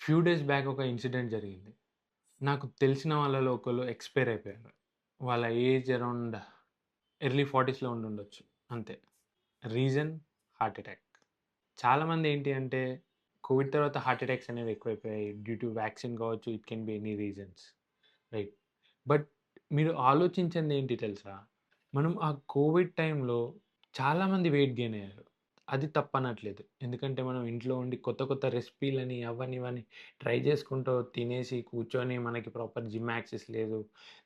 Few days back ఒక incident జరిగింది. నాకు తెలిసిన వాళ్ళలో ఒకళ్ళు ఎక్స్‌పైర్ అయిపోయారు. వాళ్ళ ఏజ్ అరౌండ్ ఎర్లీ 40స్‌లో ఉండుండొచ్చు. అంతే. Reason heart attack. చాలామంది ఏంటి అంటే కోవిడ్ తర్వాత హార్ట్ అటాక్స్ అనేవి ఎక్కువైపోయాయి. డ్యూ టు వ్యాక్సిన్ కావచ్చు, it can be any reasons. Right. But మీరు ఆలోచించింది ఏంటి తెలుసా? మనం ఆ కోవిడ్ టైంలో చాలామంది వెయిట్ గెయిన్ అయ్యారు. అది తప్పనట్లేదు. ఎందుకంటే మనం ఇంట్లో ఉండి కొత్త కొత్త రెసిపీలని అవని ఇవని ట్రై చేసుకుంటూ తినేసి కూర్చొని మనకి ప్రాపర్ జిమ్ యాక్సెస్ లేదు.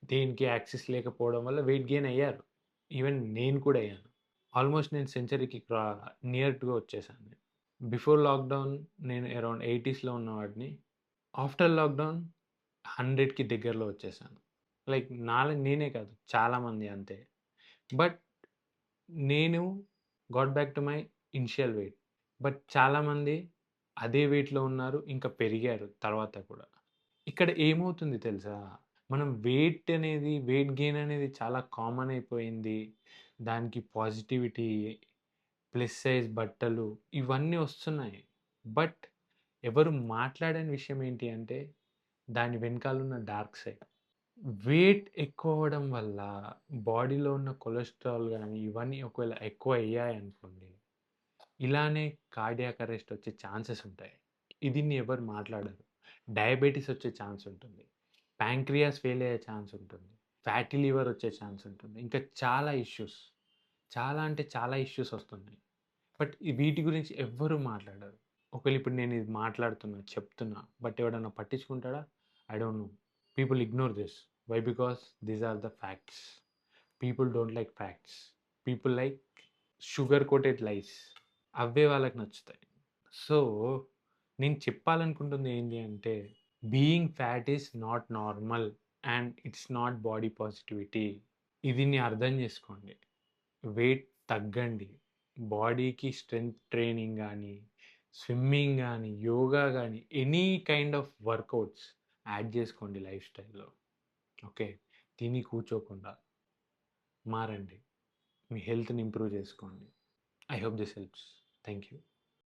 దేనికి యాక్సెస్ లేకపోవడం వల్ల వెయిట్ గెయిన్ అయ్యారు. ఈవెన్ నేను కూడా అయ్యాను. ఆల్మోస్ట్ నేను సెంచరీకి నియర్ టుగా వచ్చేసాను. బిఫోర్ లాక్‌డౌన్ నేను అరౌండ్ 80స్‌లో ఉన్నవాడిని. ఆఫ్టర్ లాక్‌డౌన్ 100కి దగ్గరలో వచ్చేసాను. లైక్ నేనే కాదు చాలామంది అంతే. బట్ నేను got back to my initial weight. But చాలామంది అదే వెయిట్‌లో ఉన్నారు. ఇంకా పెరిగారు తర్వాత కూడా. ఇక్కడ ఏమవుతుంది తెలుసా? మనం వెయిట్ గెయిన్ అనేది చాలా కామన్ అయిపోయింది. దానికి పాజిటివిటీ, ప్లస్ సైజ్ బట్టలు ఇవన్నీ వస్తున్నాయి. బట్ ఎవరు మాట్లాడని విషయం ఏంటి అంటే దాని వెనకాలున్న డార్క్ సైడ్. వెయిట్ ఎక్కువవ్వడం వల్ల బాడీలో ఉన్న కొలెస్ట్రాల్ గాని, ఇవన్నీ ఒకవేళ ఎక్కువ అయ్యాయనుకోండి, ఇలానే కార్డియాక్ అరెస్ట్ వచ్చే ఛాన్సెస్ ఉంటాయి. దీన్ని ఎవరు మాట్లాడరు. డయాబెటిస్ వచ్చే ఛాన్స్ ఉంటుంది. ప్యాంక్రియాస్ ఫెయిల్ అయ్యే ఛాన్స్ ఉంటుంది. ఫ్యాటీ లివర్ వచ్చే ఛాన్స్ ఉంటుంది. ఇంకా చాలా ఇష్యూస్. చాలా అంటే చాలా ఇష్యూస్ వస్తున్నాయి. బట్ వీటి గురించి ఎవ్వరు మాట్లాడరు. ఒకవేళ ఇప్పుడు నేను ఇది మాట్లాడుతున్నా, చెప్తున్నా. బట్ ఎవడన్నా పట్టించుకుంటాడా? I don't know. People ignore this. Why? Because these are the facts. People don't like facts. People like sugar coated lies. అవే వాళ్ళకి నచ్చుతాయి. సో, నేను చెప్పాలనుకుంటుంది ఏంటి అంటే, being fat is not normal and it's not body positivity. దీన్ని అర్థం చేసుకోండి. వెయిట్ తగ్గండి. బాడీకి స్ట్రెంత్ ట్రైనింగ్ గానీ, స్విమ్మింగ్ గానీ, యోగా గానీ, any kind of workouts add చేసుకోండి లైఫ్ స్టైల్‌లో. ఓకే. తిని కూర్చోకుండా మారండి. మీ హెల్త్‌ని ఇంప్రూవ్ చేసుకోండి. I hope this helps. Thank you.